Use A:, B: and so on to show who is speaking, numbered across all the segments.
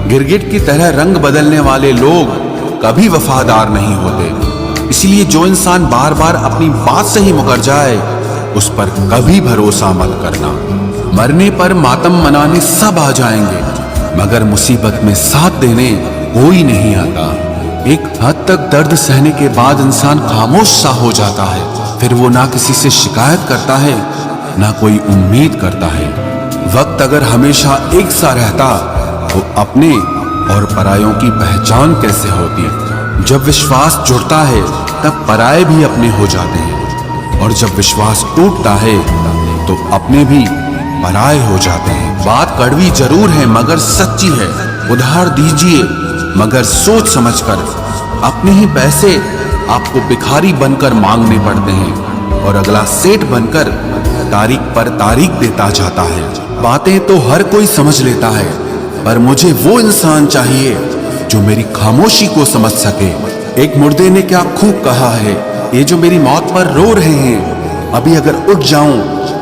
A: गिरगिट की तरह रंग बदलने वाले लोग कभी वफादार नहीं होते। इसलिए जो इंसान बार बार अपनी बात से ही मुकर जाए उस पर कभी भरोसा मत करना। मरने पर मातम मनाने सब आ जाएंगे, मगर मुसीबत में साथ देने कोई नहीं आता। एक हद तक दर्द सहने के बाद इंसान खामोश सा हो जाता है। फिर वो ना किसी से शिकायत करता है, ना कोई उम्मीद करता है। वक्त अगर हमेशा एक सा रहता तो अपने और परायों की पहचान कैसे होती? जब विश्वास जुड़ता है तब पराये भी अपने हो जाते हैं, और जब विश्वास टूटता है तो अपने भी पराये हो जाते हैं। बात कड़वी जरूर है मगर सच्ची है। उधार दीजिए मगर सोच समझकर। अपने ही पैसे आपको भिखारी बनकर मांगने पड़ते हैं, और अगला सेठ बनकर तारीख पर तारीख देता जाता है। बातें तो हर कोई समझ लेता है, पर मुझे वो इंसान चाहिए जो मेरी खामोशी को समझ सके। एक मुर्दे ने क्या खूब कहा है, ये जो मेरी मौत पर रो रहे हैं, अभी अगर उठ जाऊं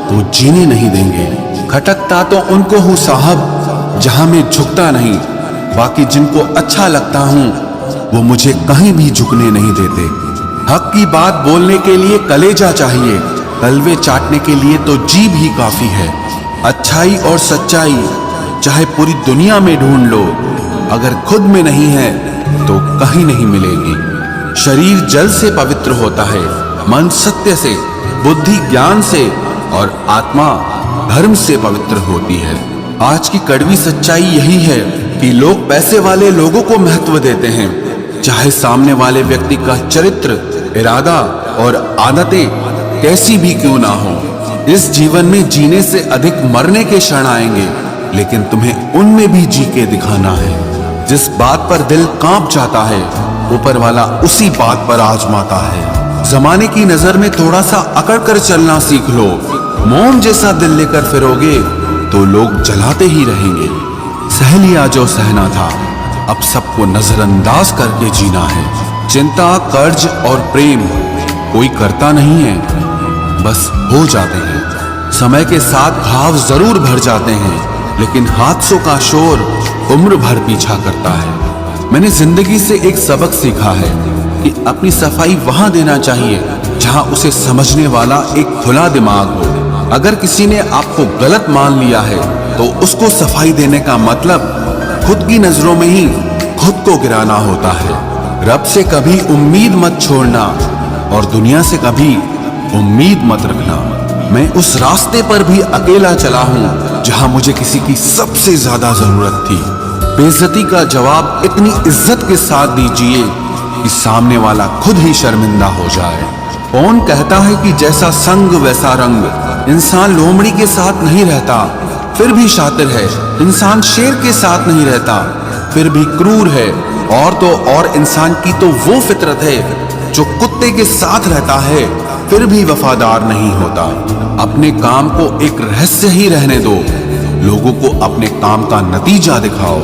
A: तो जीने नहीं देंगे। खटकता तो उनको हूं साहब जहां मैं झुकता नहीं, बाकी जिनको अच्छा लगता हूं वो मुझे कहीं भी झुकने नहीं देते। हक की बात बोलने के लिए कलेजा चाहिए, तलवे चाटने के लिए तो जीभ ही काफी है। अच्छाई और सच्चाई चाहे पूरी दुनिया में ढूंढ लो, अगर खुद में नहीं है तो कहीं नहीं मिलेगी। शरीर जल से पवित्र होता है, मन सत्य से, बुद्धि ज्ञान से, और आत्मा धर्म से पवित्र होती है। आज की कड़वी सच्चाई यही है कि लोग पैसे वाले लोगों को महत्व देते हैं, चाहे सामने वाले व्यक्ति का चरित्र, इरादा और आदतें कैसी भी क्यों ना हो। इस जीवन में जीने से अधिक मरने के क्षण आएंगे, लेकिन तुम्हें उनमें भी जी के दिखाना है। जिस बात पर दिल कांप जाता है ऊपर वाला उसी बात पर आजमाता है। जमाने की नजर में थोड़ा सा अकड़ कर चलना सीख लो। मोम जैसा दिल लेकर फिरोगे तो लोग जलाते ही रहेंगे। सह लिया जो सहना था, अब सबको नजरअंदाज करके जीना है। चिंता, कर्ज और प्रेम कोई करता नहीं है, बस हो जाते हैं। समय के साथ घाव जरूर भर जाते हैं, लेकिन हादसों का शोर उम्र भर पीछा करता है। मैंने जिंदगी से एक सबक सीखा है कि अपनी सफाई वहां देना चाहिए जहां उसे समझने वाला एक खुला दिमाग हो। अगर किसी ने आपको गलत मान लिया है तो उसको सफाई देने का मतलब खुद की नजरों में ही खुद को गिराना होता है। रब से कभी उम्मीद मत छोड़ना और दुनिया से कभी उम्मीद मत रखना। मैं उस रास्ते पर भी अकेला चला हूं जहां मुझे किसी की सबसे ज्यादा जरूरत थी। बेइज्जती का जवाब इतनी इज्जत के साथ दीजिए कि सामने वाला खुद ही शर्मिंदा हो जाए। कौन कहता है कि जैसा संग वैसा रंग। इंसान लोमड़ी के साथ नहीं रहता फिर भी शातिर है। इंसान शेर के साथ नहीं रहता फिर भी क्रूर है। और तो और इंसान की तो वो फितरत है जो कुत्ते के साथ रहता है फिर भी वफादार नहीं होता। अपने काम को एक रहस्य ही रहने दो, लोगों को अपने काम का नतीजा दिखाओ।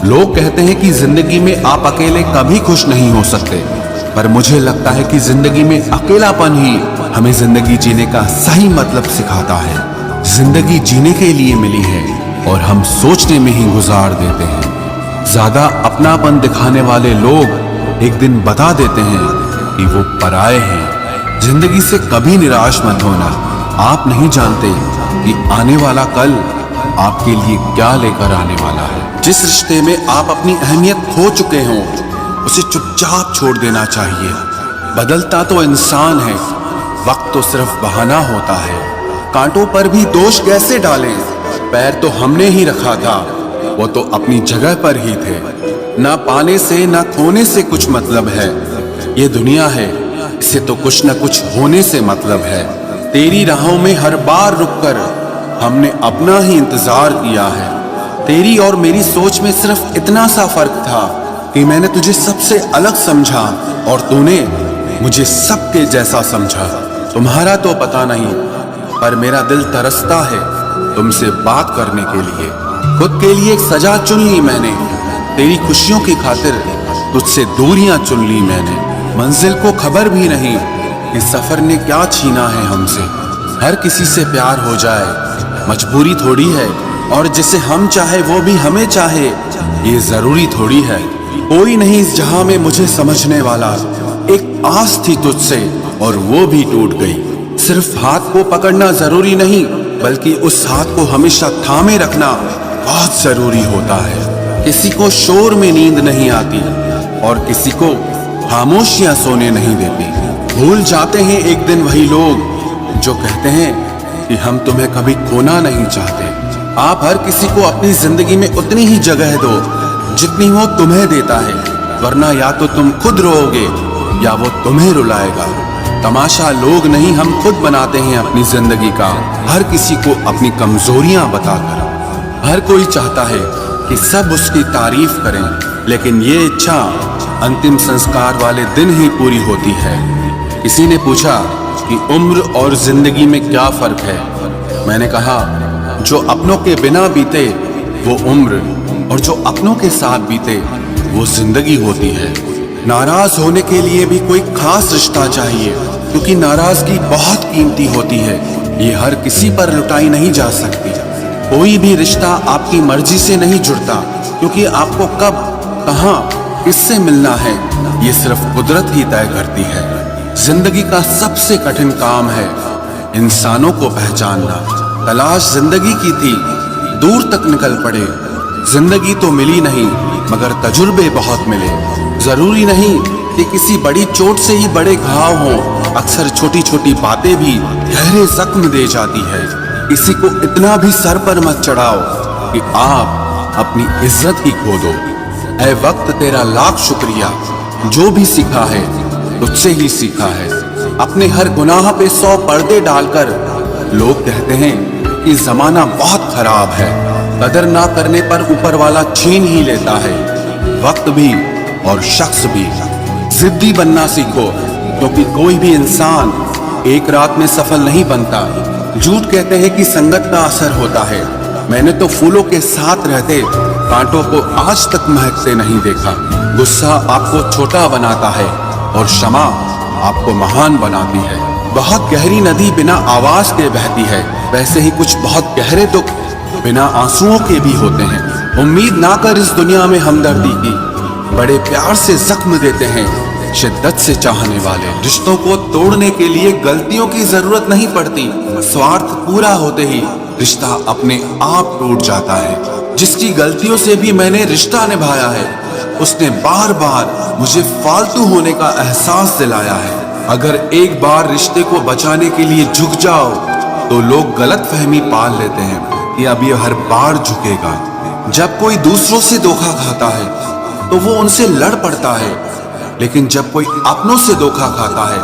A: लोग कहते हैं कि जिंदगी में आप अकेले कभी खुश नहीं हो सकते, पर मुझे लगता है कि जिंदगी में अकेलापन ही हमें जिंदगी जीने का सही मतलब सिखाता है। जिंदगी जीने के लिए मिली है और हम सोचने में ही गुजार देते हैं। ज्यादा अपनापन दिखाने वाले लोग एक दिन बता देते हैं कि वो पराये हैं। जिंदगी से कभी निराश मत होना। आप नहीं जानते कि आने वाला कल आपके लिए क्या लेकर आने वाला है। जिस रिश्ते में आप अपनी अहमियत खो चुके हों उसे चुपचाप छोड़ देना चाहिए। बदलता तो इंसान है, वक्त तो सिर्फ बहाना होता है। कांटों पर भी दोष कैसे डालें, पैर तो हमने ही रखा था, वो तो अपनी जगह पर ही थे। ना पाने से ना खोने से कुछ मतलब है, ये दुनिया है इसे तो कुछ न कुछ होने से मतलब है। तेरी राहों में हर बार रुककर हमने अपना ही इंतजार किया है। तेरी और मेरी सोच में सिर्फ इतना सा फर्क था कि मैंने तुझे सबसे अलग समझा और तूने मुझे सबके जैसा समझा। तुम्हारा तो पता नहीं, पर मेरा दिल तरसता है तुमसे बात करने के लिए। खुद के लिए एक सजा चुन ली मैंने, तेरी खुशियों की खातिर तुझसे दूरियां चुन ली मैंने। मंजिल को खबर भी नहीं कि सफर ने क्या छीना है हमसे। हर किसी से प्यार हो जाए मजबूरी थोड़ी है, और जिसे हम चाहे वो भी हमें चाहे ये जरूरी थोड़ी है। कोई नहीं इस जहां में मुझे समझने वाला। एक आस थी तुझसे और वो भी टूट गई। सिर्फ हाथ को पकड़ना जरूरी नहीं, बल्कि उस हाथ को हमेशा थामे रखना बहुत जरूरी होता है। किसी को शोर में नींद नहीं आती और किसी को खामोशियां सोने नहीं देती। भूल जाते हैं एक दिन वही लोग जो कहते हैं कि हम तुम्हें कभी खोना नहीं चाहते। आप हर किसी को अपनी जिंदगी में उतनी ही जगह दो जितनी वो तुम्हें देता है, वरना या तो तुम खुद रोओगे या वो तुम्हें रुलाएगा। तमाशा लोग नहीं, हम खुद बनाते हैं अपनी जिंदगी का, हर किसी को अपनी कमजोरियां बताकर। हर कोई चाहता है कि सब उसकी तारीफ करें, लेकिन ये इच्छा अंतिम संस्कार वाले दिन ही पूरी होती है। किसी ने पूछा कि उम्र और जिंदगी में क्या फर्क है। मैंने कहा, जो अपनों के बिना बीते वो उम्र, और जो अपनों के साथ बीते वो जिंदगी होती है। नाराज होने के लिए भी कोई खास रिश्ता चाहिए, क्योंकि नाराजगी बहुत कीमती होती है। ये हर किसी पर लुटाई नहीं जा सकती। कोई भी रिश्ता आपकी मर्जी से नहीं जुड़ता, क्योंकि आपको कब, कहां, किससे मिलना है ये सिर्फ कुदरत ही तय करती है। जिंदगी का सबसे कठिन काम है इंसानों को पहचानना। तलाश जिंदगी की थी, दूर तक निकल पड़े। जिंदगी तो मिली नहीं, मगर तजुर्बे बहुत मिले। जरूरी नहीं कि किसी बड़ी चोट से ही बड़े घाव हों, अक्सर छोटी छोटी बातें भी गहरे जख्म दे जाती है। किसी को इतना भी सर पर मत चढ़ाओ कि आप अपनी इज्जत ही खो दो। ऐ वक्त तेरा लाख शुक्रिया, जो भी सीखा है तुझसे ही सीखा है। अपने हर गुनाह पे 100 पर्दे डालकर लोग कहते हैं कि जमाना बहुत खराब है। कदर ना करने पर ऊपर वाला छीन ही लेता है, वक्त भी और शख्स भी। जिद्दी बनना सीखो, क्योंकि कोई भी इंसान एक रात में सफल नहीं बनता। झूठ कहते हैं कि संगत का असर होता है। मैंने तो फूलों के साथ रहते कांटों को आज तक महकते नहीं देखा। गुस्सा आपको छोटा बनाता है और क्षमा आपको महान बनाती है। बहुत गहरी नदी बिना आवाज के बहती है, वैसे ही कुछ बहुत गहरे दुख बिना आंसुओं के भी होते हैं। उम्मीद ना कर इस दुनिया में हमदर्दी की, बड़े प्यार से जख्म देते हैं शिद्दत से चाहने वाले। रिश्तों को तोड़ने के लिए गलतियों की जरूरत नहीं पड़ती, स्वार्थ पूरा होते ही रिश्ता अपने आप टूट जाता है। जिसकी गलतियों से भी मैंने रिश्ता निभाया है, उसने बार बार मुझे फालतू होने का एहसास दिलाया है। अगर एक बार रिश्ते को बचाने के लिए झुक जाओ तो लोग गलत फहमी पाल लेते हैं कि अब ये हर बार झुकेगा। जब कोई दूसरों से धोखा खाता है तो वो उनसे लड़ पड़ता है, लेकिन जब कोई अपनों से धोखा खाता है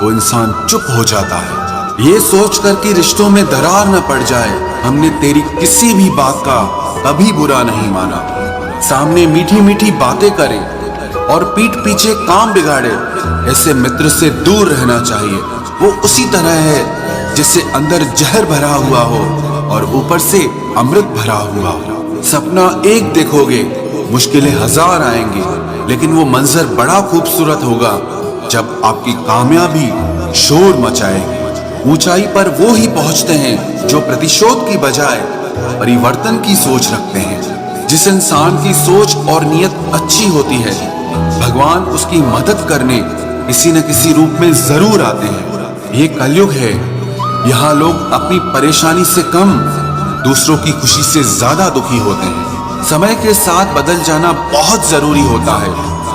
A: वो इंसान चुप हो जाता है। ये सोचकर कि रिश्तों में दरार न पड़ जाए, हमने तेरी किसी भी बात का कभी बुरा नहीं माना। सामने मीठी मीठी बातें करे और पीठ पीछे काम बिगाड़े, ऐसे मित्र से दूर रहना चाहिए। वो उसी तरह है जिससे अंदर जहर भरा हुआ हो और ऊपर से अमृत भरा हुआ हो। सपना एक देखोगे, मुश्किलें 1000 आएंगी, लेकिन वो मंजर बड़ा खूबसूरत होगा जब आपकी कामयाबी शोर मचाएगी। ऊंचाई पर वो ही पहुंचते हैं जो प्रतिशोध की बजाय परिवर्तन की सोच रखते हैं। जिस इंसान की सोच और नियत अच्छी होती है, भगवान उसकी मदद करने किसी न किसी रूप में जरूर आते हैं। ये कलयुग है, यहाँ लोग अपनी परेशानी से कम दूसरों की खुशी से ज्यादा दुखी होते हैं। समय के साथ बदल जाना बहुत जरूरी होता है,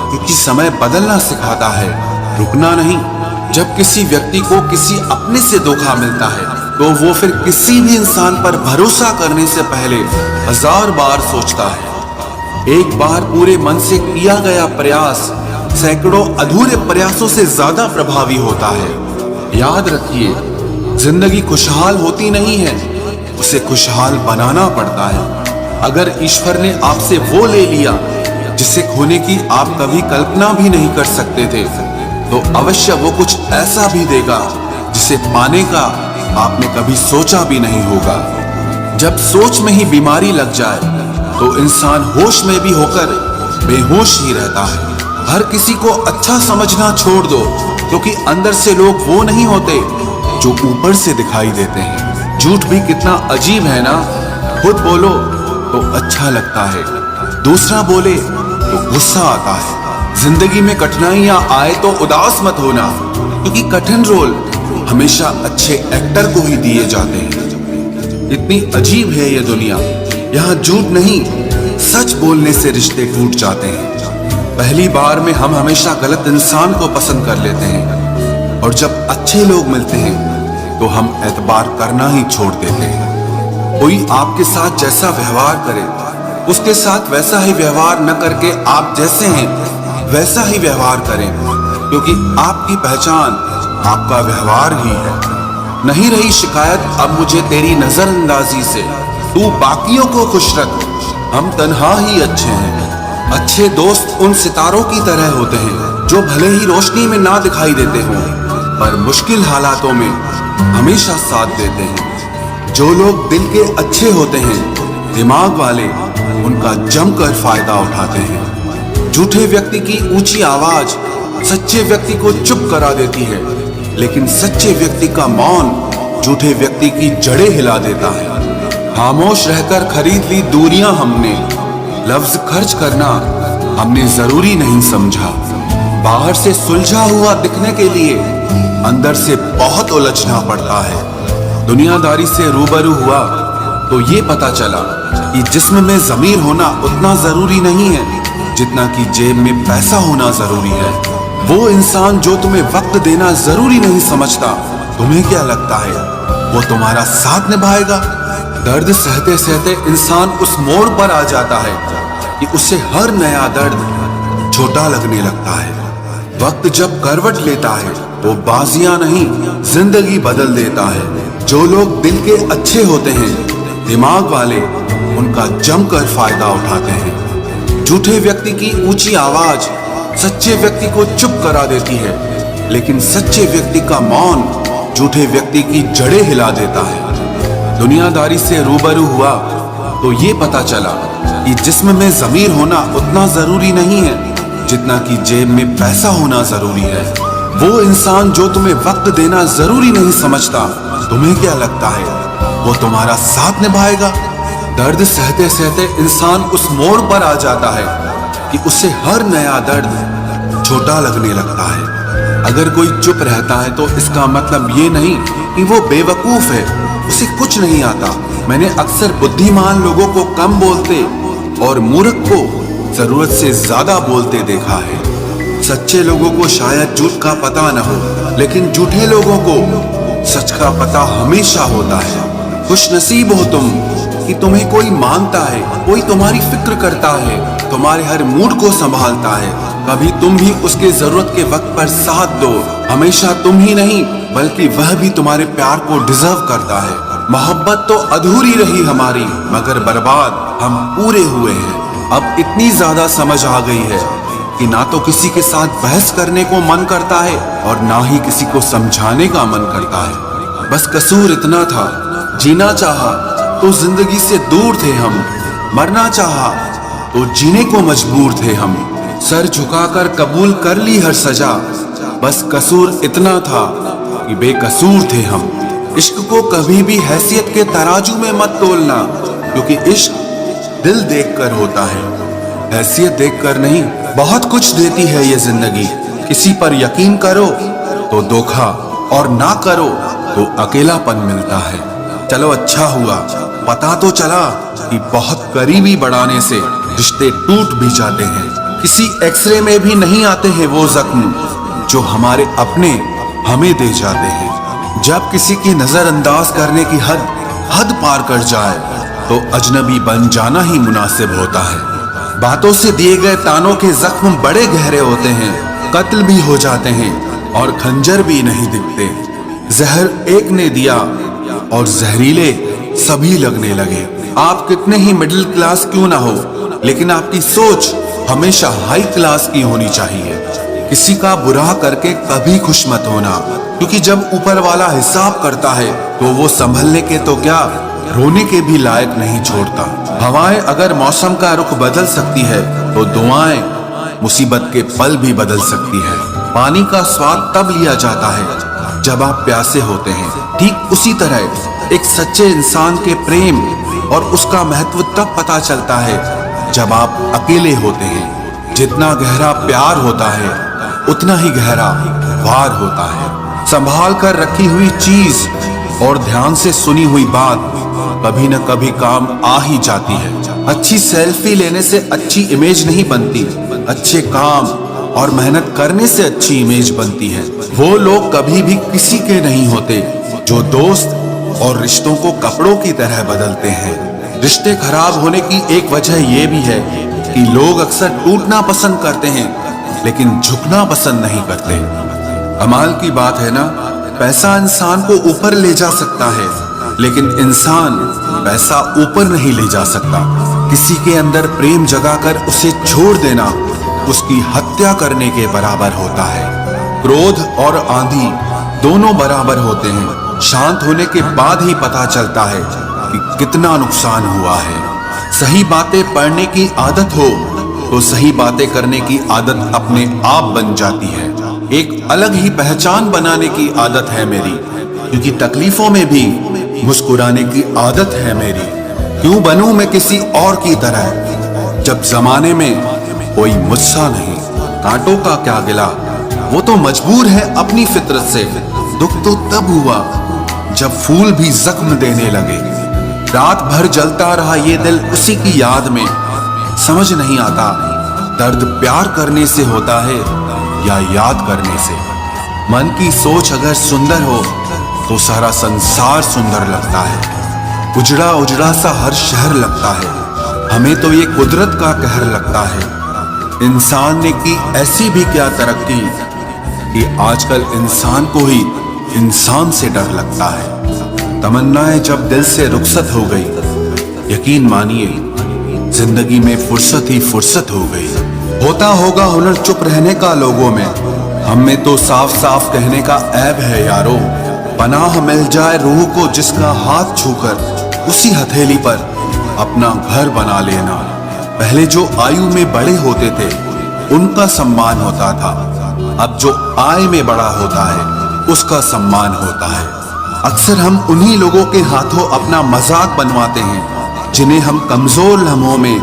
A: क्योंकि समय बदलना सिखाता है, रुकना नहीं। जब किसी व्यक्ति को किसी अपने से धोखा मिलता है तो वो फिर किसी भी इंसान पर भरोसा करने से पहले 1000 बार सोचता है। एक बार पूरे मन से किया गया प्रयास सैकड़ों अधूरे प्रयासों से ज्यादा प्रभावी होता है। याद रखिए, जिंदगी खुशहाल होती नहीं है, उसे खुशहाल बनाना पड़ता है। अगर ईश्वर ने आपसे वो ले लिया जिसे खोने की आप कभी कल्पना भी नहीं कर सकते थे, तो अवश्य वो कुछ ऐसा भी देगा जिसे पाने का आपने कभी सोचा भी नहीं होगा। जब सोच में ही बीमारी लग जाए तो इंसान होश में भी होकर बेहोश ही रहता है। हर किसी को अच्छा समझना छोड़ दो, क्योंकि अंदर से लोग वो नहीं होते जो ऊपर से दिखाई देते हैं। झूठ भी कितना अजीब है ना, खुद बोलो तो अच्छा लगता है, दूसरा बोले तो गुस्सा आता है। जिंदगी में कठिनाइयां आए तो उदास मत होना, क्योंकि कठिन रोल हमेशा अच्छे एक्टर को ही दिए जाते हैं। इतनी अजीब है ये दुनिया, यहाँ झूठ नहीं सच बोलने से रिश्ते टूट जाते हैं। पहली बार में हम हमेशा गलत इंसान को पसंद कर लेते हैं, और जब अच्छे लोग मिलते हैं तो हम एतबार करना ही छोड़ देते हैं। कोई आपके साथ जैसा व्यवहार करे, उसके साथ वैसा ही व्यवहार न करके आप जैसे हैं वैसा ही व्यवहार करें, क्योंकि आपकी पहचान आपका व्यवहार ही है। नहीं रही शिकायत अब मुझे तेरी नजरअंदाजी से, तू बाकियों को खुश रख, हम तन्हा ही अच्छे हैं। अच्छे दोस्त उन सितारों की तरह होते हैं जो भले ही रोशनी में ना दिखाई देते हों, पर मुश्किल हालातों में हमेशा साथ देते हैं। जो लोग दिल के अच्छे होते हैं, दिमाग वाले उनका जमकर फायदा उठाते हैं। झूठे व्यक्ति की ऊंची आवाज सच्चे व्यक्ति को चुप करा देती है, लेकिन सच्चे व्यक्ति का मौन झूठे व्यक्ति की जड़ें हिला देता है। खामोश रहकर खरीद ली दूरियां हमने, लफ्ज खर्च करना हमने जरूरी नहीं समझा। बाहर से सुलझा हुआ दिखने के लिए अंदर से बहुत उलझना पड़ता है। दुनियादारी से रूबरू हुआ तो ये पता चला कि जिस्म में ज़मीर होना उतना जरूरी नहीं है जितना कि जेब में पैसा होना जरूरी है। वो इंसान जो तुम्हें वक्त देना जरूरी नहीं समझता, तुम्हें क्या लगता है वो तुम्हारा साथ निभाएगा? दर्द सहते सहते इंसान उस मोड़ पर आ जाता है कि उसे हर नया दर्द छोटा लगने लगता है। वक्त जब करवट लेता है वो बाजियां नहीं जिंदगी बदल देता है। जो लोग दिल के अच्छे होते हैं, दिमाग वाले उनका जमकर फायदा उठाते हैं। झूठे व्यक्ति की ऊंची आवाज सच्चे व्यक्ति को चुप करा देती है, लेकिन सच्चे व्यक्ति का मौन झूठे व्यक्ति की जड़ें हिला देता है। दुनियादारी से रूबरू हुआ तो ये पता चला कि जिस्म में ज़मीर होना उतना जरूरी नहीं है जितना कि जेब में पैसा होना जरूरी है। वो इंसान जो तुम्हें वक्त देना जरूरी नहीं समझता, तुम्हें क्या लगता है वो तुम्हारा साथ निभाएगा? दर्द सहते सहते इंसान उस मोड़ पर आ जाता है कि उसे हर नया दर्द छोटा लगने लगता है। अगर कोई चुप रहता है तो इसका मतलब ये नहीं कि वो बेवकूफ है, उसे कुछ नहीं आता। मैंने अक्सर बुद्धिमान लोगों को कम बोलते और मूर्ख को जरूरत से ज्यादा बोलते देखा है। सच्चे लोगों को शायद झूठ का पता न हो, लेकिन झूठे लोगों को सच का पता हमेशा होता है। खुश नसीब हो तुम कि तुम्हें कोई मानता है, कोई तुम्हारी फिक्र करता है, तुम्हारे हर मूड को संभालता है। कभी तुम भी उसके जरूरत के वक्त पर साथ दो। हमेशा तुम ही नहीं बल्कि वह भी तुम्हारे प्यार को डिजर्व करता है। मोहब्बत तो अधूरी रही हमारी, मगर बर्बाद हम पूरे हुए हैं। अब इतनी ज्यादा समझ आ गई है कि ना तो किसी के साथ बहस करने को मन करता है और ना ही किसी को समझाने का मन करता है। बस कसूर इतना था, जीना चाहा तो जिंदगी से दूर थे हम, मरना चाहा तो जीने को मजबूर थे हम। सर झुकाकर कबूल कर ली हर सजा, बस कसूर इतना था कि बेकसूर थे हम। इश्क को कभी भी हैसियत के तराजू में मत तोलना, क्योंकि इश्क दिल देखकर होता है, हैसियत देखकर नहीं। बहुत कुछ देती है ये जिंदगी, किसी पर यकीन करो तो धोखा और ना करो तो अकेलापन मिलता है। चलो अच्छा हुआ पता तो चला कि बहुत करीबी बढ़ाने से रिश्ते टूट भी जाते हैं। किसी एक्सरे में भी नहीं आते हैं वो जख्म जो हमारे अपने हमें दे जाते हैं। जब किसी की नजरअंदाज करने की हद पार कर जाए तो अजनबी बन जाना ही मुनासिब होता है। बातों से दिए गए तानों के जख्म बड़े गहरे होते हैं, कत्ल भी हो जाते हैं और खंजर भी नहीं दिखते। जहर एक ने दिया और जहरीले सभी लगने लगे। आप कितने ही मिडिल क्लास क्यों ना हो, लेकिन आपकी सोच हमेशा हाई क्लास की होनी चाहिए। किसी का बुरा करके कभी खुश मत होना, क्योंकि जब ऊपर वाला हिसाब करता है तो वो संभलने के तो क्या रोने के भी लायक नहीं छोड़ता। हवाएं अगर मौसम का रुख बदल सकती है तो दुआएं मुसीबत के पल भी बदल सकती है। पानी का स्वाद तब लिया जाता है जब आप प्यासे होते हैं, ठीक उसी तरह एक सच्चे इंसान के प्रेम और उसका महत्व तब पता चलता है जब आप अकेले होते हैं। जितना गहरा प्यार होता है उतना ही गहरा वार होता है। संभाल कर रखी हुई चीज और ध्यान से सुनी हुई बात कभी न कभी काम आ ही जाती है। अच्छी सेल्फी लेने से अच्छी इमेज नहीं बनती, अच्छे काम और मेहनत करने से अच्छी इमेज बनती है। वो लोग कभी भी किसी के नहीं होते जो दोस्त और रिश्तों को कपड़ों की तरह बदलते हैं। रिश्ते खराब होने की एक वजह यह भी है कि लोग अक्सर टूटना पसंद करते हैं लेकिन झुकना पसंद नहीं करते। कमाल की बात है ना, पैसा इंसान को ऊपर ले जा सकता है लेकिन इंसान पैसा ऊपर नहीं ले जा सकता। किसी के अंदर प्रेम जगाकर उसे छोड़ देना उसकी हत्या करने के बराबर होता है। क्रोध और आंधी दोनों बराबर होते हैं। शांत होने के बाद ही पता चलता है कि कितना नुकसान हुआ है। सही बातें पढ़ने की आदत हो तो सही बातें करने की आदत अपने आप बन जाती है। एक अलग ही पहचान बनाने की आदत है मेरी, क्योंकि तकलीफों में भी मुस्कुराने की आदत है मेरी। क्यों बनूं मैं किसी और की तरह जब जमाने में कोई मुझसा नहीं। कांटों का क्या गिला, वो तो मजबूर है अपनी फितरत से। दुख तो तब हुआ जब फूल भी जख्म देने लगे। रात भर जलता रहा ये दिल उसी की याद में। समझ नहीं आता दर्द प्यार करने से होता है या याद करने से। मन की सोच अगर सुंदर हो तो सारा संसार सुंदर लगता है। उजड़ा उजड़ा सा हर शहर लगता है। हमें तो ये कुदरत का कहर लगता है। इंसान ने की ऐसी भी क्या तरक्की कि आजकल इंसान को ही इंसान से डर लगता है। तमन्नाएं जब दिल से रुखसत हो गई, यकीन मानिए जिंदगी में फुर्सत ही फुर्सत हो गई। होता होगा हुनर चुप रहने का लोगों में, हम में तो साफ साफ कहने का ऐब है यारो। पनाह मिल जाए रूह को जिसका हाथ छूकर उसी हथेली पर अपना घर बना लेना। पहले जो आयु में बड़े होते थे उनका सम्मान होता था, अब जो आय में बड़ा होता है उसका सम्मान होता है। अक्सर हम उन्हीं लोगों के हाथों अपना मजाक बनवाते हैं जिन्हें हम कमजोर लम्हों में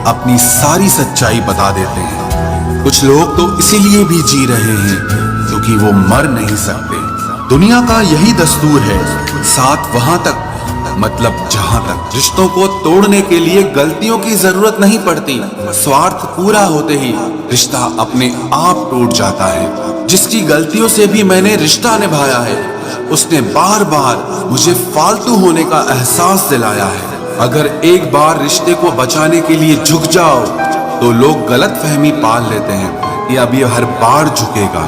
A: अपनी सारी सच्चाई बता देते हैं। कुछ लोग तो इसीलिए भी जी रहे हैं क्योंकि वो मर नहीं सकते। दुनिया का यही दस्तूर है, साथ वहां तक मतलब जहां तक। रिश्तों को तोड़ने के लिए गलतियों की जरूरत नहीं पड़ती। स्वार्थ पूरा होते ही रिश्ता अपने आप टूट जाता है। जिसकी गलतियों से भी मैंने रिश्ता निभाया है उसने बार बार मुझे फालतू होने का एहसास दिलाया है। अगर एक बार रिश्ते को बचाने के लिए झुक जाओ तो लोग गलत फहमी पाल लेते हैं कि अब ये हर बार झुकेगा।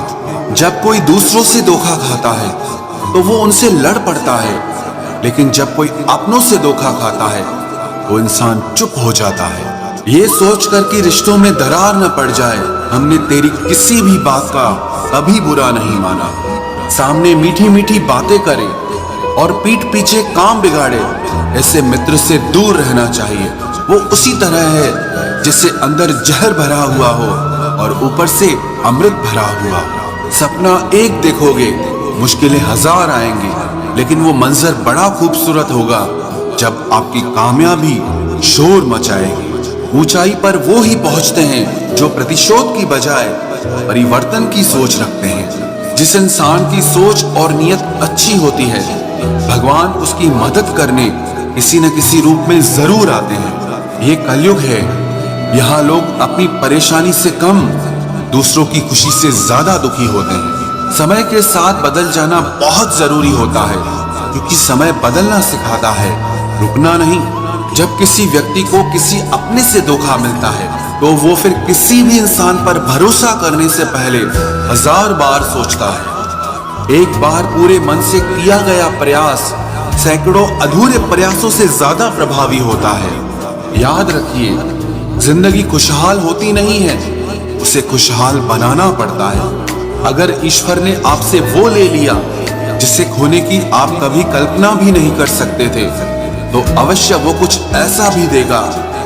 A: जब कोई दूसरों से धोखा खाता है तो वो उनसे लड़ पड़ता है, लेकिन जब कोई अपनों से धोखा खाता है वो इंसान चुप हो जाता है। ये सोचकर कि रिश्तों में दरार न पड़ जाए, हमने तेरी किसी भी बात का कभी बुरा नहीं माना। सामने मीठी मीठी बातें करे और पीठ पीछे काम बिगाड़े, ऐसे मित्र से दूर रहना चाहिए। वो उसी तरह है जिससे अंदर जहर भरा हुआ हो और ऊपर से अमृत भरा हुआ। सपना एक देखोगे, मुश्किलें हजार आएंगी, लेकिन वो मंजर बड़ा खूबसूरत होगा जब आपकी कामयाबी शोर मचाएगी। ऊंचाई पर वो ही पहुंचते हैं जो प्रतिशोध की बजाय परिवर्तन की सोच रखते हैं। जिस इंसान की सोच और नियत अच्छी होती है, भगवान उसकी मदद करने किसी न किसी रूप में जरूर आते हैं। ये कलयुग है, यहाँ लोग अपनी परेशानी से कम दूसरों की खुशी से ज्यादा दुखी होते हैं। समय के साथ बदल जाना बहुत जरूरी होता है, क्योंकि समय बदलना सिखाता है, रुकना नहीं। जब किसी व्यक्ति को किसी अपने से धोखा मिलता है तो वो फिर किसी भी इंसान पर भरोसा करने से पहले हजार बार सोचता है। एक बार पूरे मन से किया गया प्रयास सैकड़ों अधूरे प्रयासों से ज्यादा प्रभावी होता है। याद रखिए, जिंदगी खुशहाल होती नहीं है, उसे खुशहाल बनाना पड़ता है। अगर ईश्वर ने आपसे वो ले लिया जिसे खोने की आप कभी कल्पना भी नहीं कर सकते थे, तो अवश्य वो कुछ ऐसा भी देगा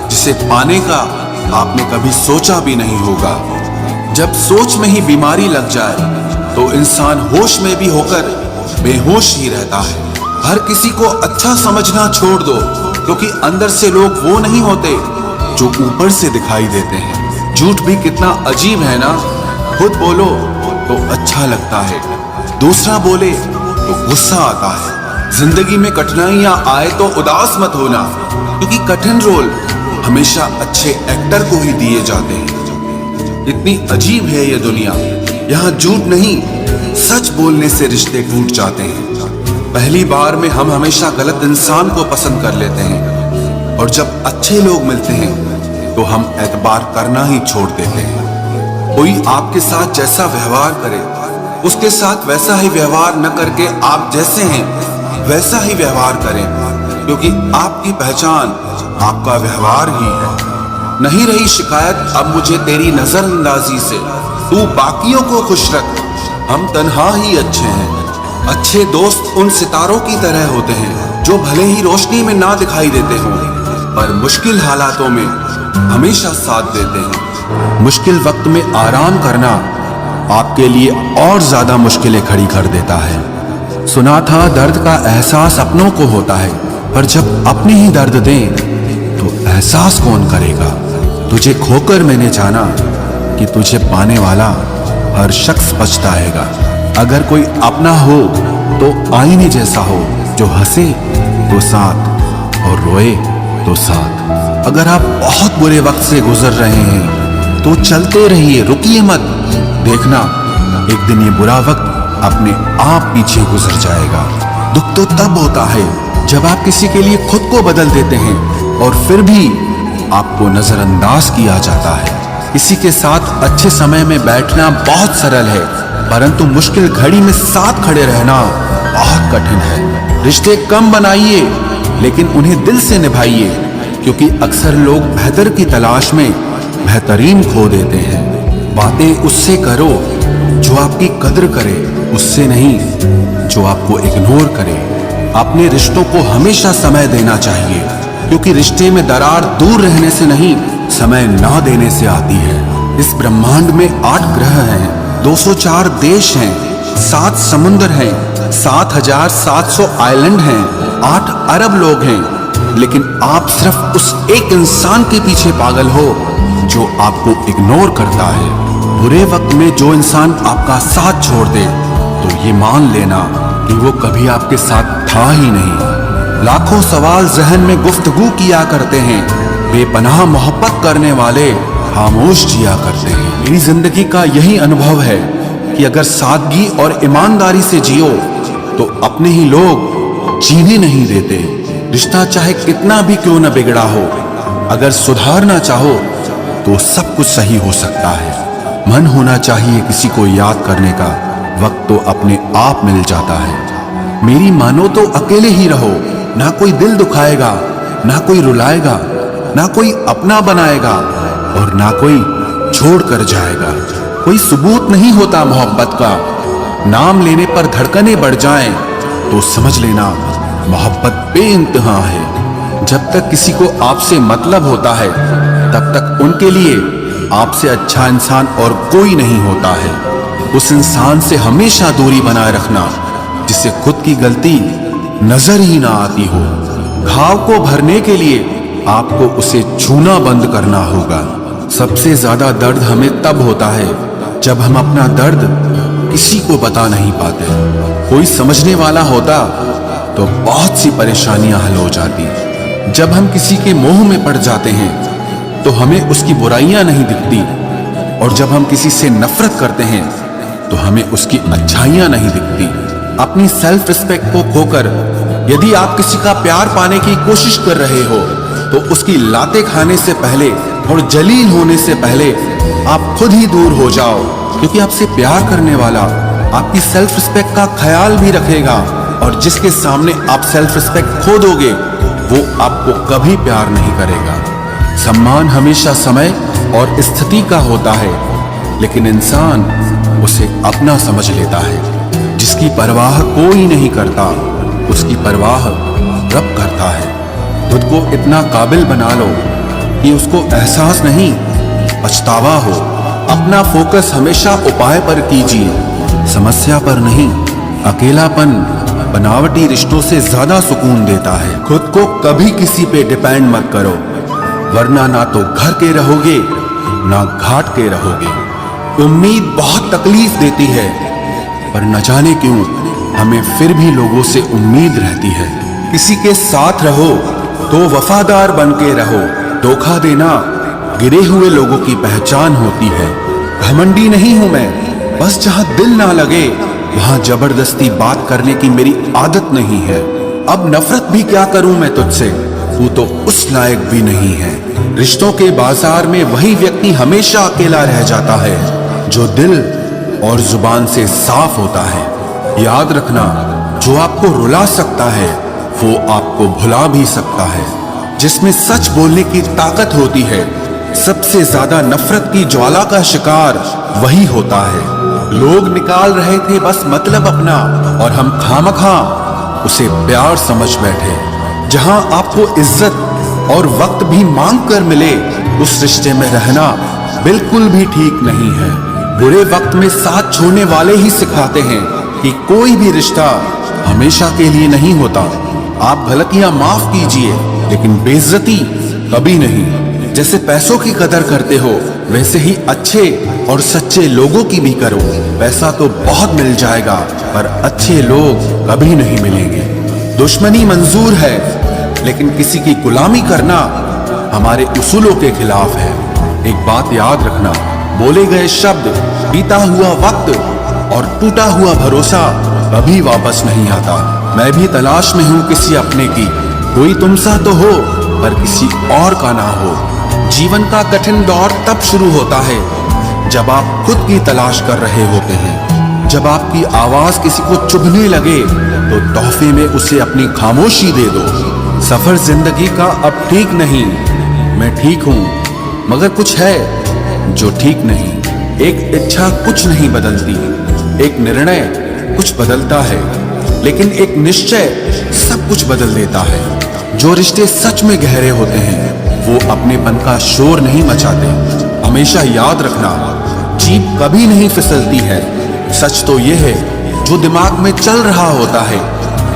A: जिसे पाने का आपने कभी सोचा भी नहीं होगा। जब सोच में ही बीमारी लग जाए तो इंसान होश में भी होकर बेहोश ही रहता है। हर किसी को अच्छा समझना छोड़ दो, क्योंकि अंदर से लोग वो नहीं होते जो ऊपर से दिखाई देते हैं। झूठ भी कितना अजीब है ना। खुद बोलो तो अच्छा लगता है, दूसरा बोले तो गुस्सा आता है। जिंदगी में कठिनाइयां आए तो उदास मत होना, क्योंकि कठिन रोल हमेशा अच्छे एक्टर को ही दिए जाते हैं। इतनी अजीब है ये दुनिया, यहाँ झूठ नहीं सच बोलने से रिश्ते टूट जाते हैं। पहली बार में हम हमेशा गलत इंसान को पसंद कर लेते हैं, और जब अच्छे लोग मिलते हैं तो हम एतबार करना ही छोड़ देते हैं। कोई आपके साथ जैसा व्यवहार करे, उसके साथ वैसा ही व्यवहार न करके आप जैसे हैं वैसा ही व्यवहार करें, क्योंकि आपकी पहचान आपका व्यवहार ही है। नहीं रही शिकायत अब मुझे तेरी नजरअंदाजी से, तू बाकियों को खुश रख, हम तन्हा ही अच्छे हैं। अच्छे दोस्त उन सितारों की तरह होते हैं जो भले ही रोशनी में ना दिखाई देते हों, पर मुश्किल हालातों में हमेशा साथ देते हैं। मुश्किल वक्त में आराम करना आपके लिए और ज्यादा मुश्किलें खड़ी कर देता है। सुना था दर्द का एहसास अपनों को होता है, पर जब अपने ही दर्द दें तो एहसास कौन करेगा। तुझे खोकर मैंने जाना कि तुझे पाने वाला हर शख्स पछताएगा। अगर कोई अपना हो तो आईने जैसा हो, जो हंसे तो साथ और रोए तो साथ। अगर आप बहुत बुरे वक्त से गुजर रहे हैं तो चलते रहिए, रुकिए मत। देखना एक दिन ये बुरा वक्त अपने आप पीछे गुजर जाएगा। दुख तो तब होता है जब आप किसी के लिए खुद को बदल देते हैं और फिर भी आपको नजरअंदाज किया जाता है। किसी के साथ अच्छे समय में बैठना बहुत सरल है, परंतु मुश्किल घड़ी में साथ खड़े रहना बहुत कठिन है। रिश्ते कम बनाइए लेकिन उन्हें दिल से निभाइए, क्योंकि अक्सर लोग बेहतर की तलाश में बेहतरीन खो देते हैं। बातें उससे करो जो आपकी कद्र करे, उससे नहीं जो आपको इग्नोर करे। अपने रिश्तों को हमेशा समय देना चाहिए, क्योंकि रिश्ते में दरार दूर रहने से नहीं, समय ना देने से आती है। इस ब्रह्मांड में 8 ग्रह हैं, 204 देश हैं, 7 समुद्र हैं, 7,700 आइलैंड हैं, 8 अरब लोग हैं, लेकिन आप सिर्फ उस एक इंसान के पीछे पागल हो जो आपको इग्नोर करता है। बुरे वक्त में जो इंसान आपका साथ छोड़ दे तो ये मान लेना कि वो कभी आपके साथ था ही नहीं। लाखों सवाल जहन में गुफ्तगू किया करते हैं, बेपनाह मोहब्बत करने वाले खामोश जिया करते हैं। मेरी जिंदगी का यही अनुभव है कि अगर सादगी और ईमानदारी से जियो तो अपने ही लोग जीने नहीं देते। रिश्ता चाहे कितना भी क्यों न बिगड़ा हो, अगर सुधारना चाहो तो सब कुछ सही हो सकता है। मन होना चाहिए किसी को याद करने का, वक्त तो अपने आप मिल जाता है। मेरी मानो तो अकेले ही रहो, ना कोई दिल दुखाएगा, ना कोई रुलाएगा, ना कोई अपना बनाएगा और ना कोई छोड़ कर जाएगा। कोई सबूत नहीं होता मोहब्बत का, नाम लेने पर धड़कनें बढ़ जाएं तो समझ लेना मोहब्बत बेइंतहा है। जब तक किसी को आपसे मतलब होता है तब तक उनके लिए आपसे अच्छा इंसान और कोई नहीं होता है। उस इंसान से हमेशा दूरी बनाए रखना जिसे खुद की गलती नजर ही ना आती हो। घाव को भरने के लिए आपको उसे छूना बंद करना होगा। सबसे ज्यादा दर्द हमें तब होता है जब हम अपना दर्द किसी को बता नहीं पाते। कोई समझने वाला होता तो बहुत सी परेशानियां हल हो जाती। जब हम किसी के मोह में पड़ जाते हैं तो हमें उसकी बुराइयां नहीं दिखती, और जब हम किसी से नफरत करते हैं तो हमें उसकी अच्छाइयां नहीं दिखती। अपनी सेल्फ रिस्पेक्ट को खोकर यदि आप किसी का प्यार पाने की कोशिश कर रहे हो तो उसकी लातें खाने से पहले और जलील होने से पहले आप खुद ही दूर हो जाओ, क्योंकि आपसे प्यार करने वाला आपकी सेल्फ रिस्पेक्ट का ख्याल भी रखेगा, और जिसके सामने आप सेल्फ रिस्पेक्ट खो दोगे वो आपको कभी प्यार नहीं करेगा। सम्मान हमेशा समय और स्थिति का होता है, लेकिन इंसान उसे अपना समझ लेता है। जिसकी परवाह कोई नहीं करता उसकी परवाह रब करता है। खुद को इतना काबिल बना लो कि उसको एहसास नहीं पछतावा हो। अपना फोकस हमेशा उपाय पर कीजिए, समस्या पर नहीं। अकेलापन बनावटी रिश्तों से ज्यादा सुकून देता है। खुद को कभी किसी पे डिपेंड मत करो, वरना ना तो घर के रहोगे ना घाट के रहोगे। उम्मीद बहुत तकलीफ देती है, पर न जाने क्यों हमें फिर भी लोगों से उम्मीद रहती है। किसी के साथ रहो तो वफादार बन के रहो। धोखा देना गिरे हुए लोगों की पहचान होती है। घमंडी नहीं हूं मैं, बस जहां दिल ना लगे वहां जबरदस्ती बात करने की मेरी आदत नहीं है। अब नफरत भी क्या करूं मैं तुझसे, तू तो उस लायक भी नहीं है। रिश्तों के बाजार में वही व्यक्ति हमेशा अकेला रह जाता है जो दिल और जुबान से साफ होता है। याद रखना, जो आपको रुला सकता है वो आपको भुला भी सकता है। जिसमें सच बोलने की ताकत होती है, सबसे ज्यादा नफरत की ज्वाला का शिकार वही होता है। लोग निकाल रहे थे बस मतलब अपना, और हम खामखा उसे प्यार समझ बैठे। जहां आपको इज्जत और वक्त भी मांग कर मिले, उस रिश्ते में रहना बिल्कुल भी ठीक नहीं है। बुरे वक्त में साथ छोड़ने वाले ही सिखाते हैं कि कोई भी रिश्ता हमेशा के लिए नहीं होता। आप गलतियां माफ कीजिए, लेकिन बेइज्जती कभी नहीं। जैसे पैसों की कदर करते हो, वैसे ही अच्छे और सच्चे लोगों की भी करो। पैसा तो बहुत मिल जाएगा, पर अच्छे लोग कभी नहीं मिलेंगे। दुश्मनी मंजूर है, लेकिन किसी की गुलामी करना हमारे उसूलों के खिलाफ है। एक बात याद रखना, बोले गए शब्द, बीता हुआ वक्त और टूटा हुआ भरोसा कभी वापस नहीं आता। मैं भी तलाश में हूं किसी अपने की, कोई तुमसा तो हो पर किसी और का ना हो। जीवन का कठिन दौर तब शुरू होता है जब आप खुद की तलाश कर रहे होते हैं। जब आपकी आवाज किसी को चुभने लगे तो तोहफे में उसे अपनी खामोशी दे दो। सफर जिंदगी का अब ठीक नहीं, मैं ठीक हूं, मगर कुछ है जो ठीक नहीं। एक इच्छा कुछ नहीं बदलती, एक निर्णय कुछ बदलता है, लेकिन एक निश्चय सब कुछ बदल देता है। जो रिश्ते सच में गहरे होते हैं वो अपनेपन का शोर नहीं मचाते। हमेशा याद रखना, जीप कभी नहीं फिसलती है। सच तो ये है, जो दिमाग में चल रहा होता है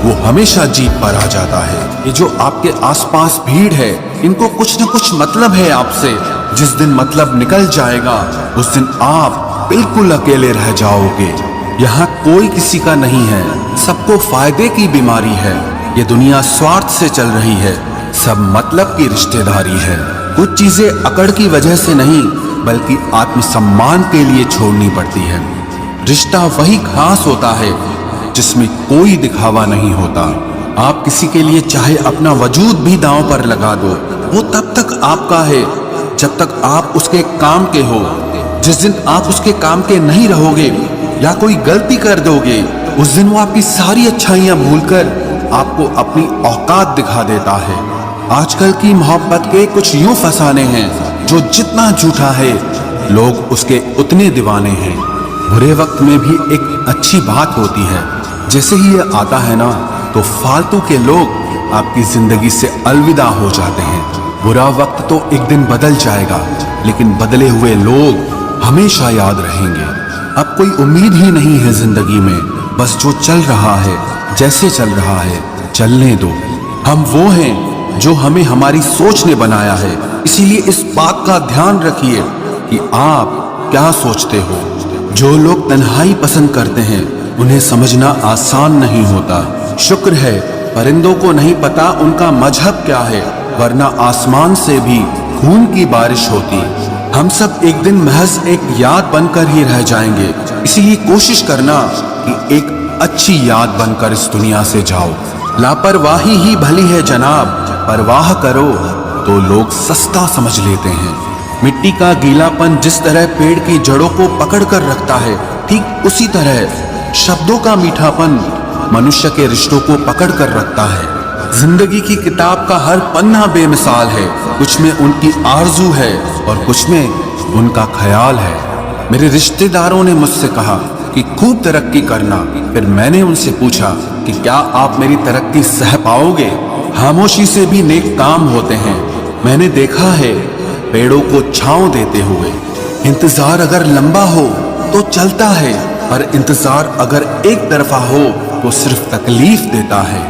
A: वो हमेशा जीप पर आ जाता है। ये जो आपके आसपास भीड़ है, इनको कुछ न कुछ मतलब है आपसे। जिस दिन मतलब निकल जाएगा, उस दिन आप बिल्कुल अकेले रह जाओगे। यहाँ कोई किसी का नहीं है, सबको फायदे की बीमारी है। ये दुनिया स्वार्थ से चल रही है, सब मतलब की रिश्तेदारी है। कुछ चीजें अकड़ की वजह से नहीं, बल्कि आत्मसम्मान के लिए छोड़नी पड़ती है। रिश्ता वही खास होता है जिसमें कोई दिखावा नहीं होता। आप किसी के लिए चाहे अपना वजूद भी दांव पर लगा दो, वो तब तक आपका है जब तक आप उसके काम के हो। जिस दिन आप उसके काम के नहीं रहोगे या कोई गलती कर दोगे, उस दिन वो आपकी सारी अच्छाइयां भूलकर आपको अपनी औकात दिखा देता है। आजकल की मोहब्बत के कुछ यूं फसाने हैं, जो जितना झूठा है लोग उसके उतने दीवाने हैं। बुरे वक्त में भी एक अच्छी बात होती है, जैसे ही ये आता है ना, तो फालतू के लोग आपकी जिंदगी से अलविदा हो जाते हैं। बुरा वक्त तो एक दिन बदल जाएगा, लेकिन बदले हुए लोग हमेशा याद रहेंगे। अब कोई उम्मीद ही नहीं है जिंदगी में, बस जो चल रहा है, जैसे चल रहा है, चलने दो। हम वो हैं जो हमें हमारी सोच ने बनाया है। इसीलिए इस बात का ध्यान रखिए कि आप क्या सोचते हो। जो लोग तन्हाई पसंद करते हैं, उन्हें समझना आसान नहीं होता। शुक्र है परिंदों को नहीं पता उनका मजहब क्या है, वरना आसमान से भी खून की बारिश होती। हम सब एक दिन महज एक याद बनकर ही रह जाएंगे। इसीलिए कोशिश करना कि एक अच्छी याद बनकर इस दुनिया से जाओ। लापरवाही ही भली है जनाब, परवाह करो तो लोग सस्ता समझ लेते हैं। मिट्टी का गीलापन जिस तरह पेड़ की जड़ों को पकड़ कर रखता है, ठीक उसी तरह शब्दों का मीठापन मनुष्य के रिश्तों को पकड़ कर रखता है। जिंदगी की किताब का हर पन्ना बेमिसाल है। कुछ में उनकी आरजू है और कुछ में उनका ख्याल है। मेरे रिश्तेदारों ने मुझसे कहा कि खूब तरक्की करना। फिर मैंने उनसे पूछा कि क्या आप मेरी तरक्की सह पाओगे? खामोशी से भी नेक काम होते हैं। मैंने देखा है पेड़ों को छांव देते हुए। इंतजार अगर लंबा हो तो चलता है, पर इंतजार अगर एक तरफा हो तो सिर्फ तकलीफ देता है।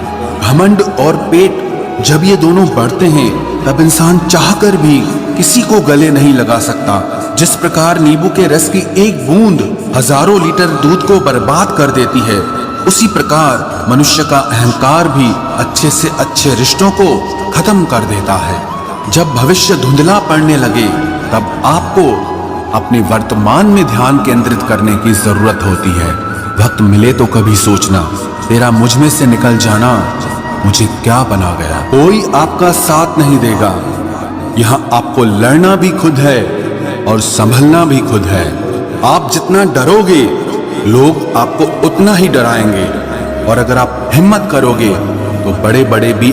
A: घमंड और पेट जब ये दोनों बढ़ते हैं तब इंसान चाहकर भी किसी को गले नहीं लगा सकता। जिस प्रकार नींबू के रस की एक बूंद हजारों लीटर दूध को बर्बाद कर देती है, उसी प्रकार मनुष्य का अहंकार भी अच्छे से अच्छे रिश्तों को खत्म कर देता है। जब भविष्य धुंधला पड़ने लगे, तब आपको अपने वर्तमान में ध्यान केंद्रित करने की जरूरत होती है। वक्त मिले तो कभी सोचना, तेरा मुझ में से निकल जाना मुझे क्या बना गया। कोई आपका साथ नहीं देगा। यहाँ आपको लड़ना भी खुद है और संभलना भी खुद है। आप जितना डरोगे, लोग आपको उतना ही डराएंगे, और अगर आप हिम्मत करोगे तो बड़े बड़े भी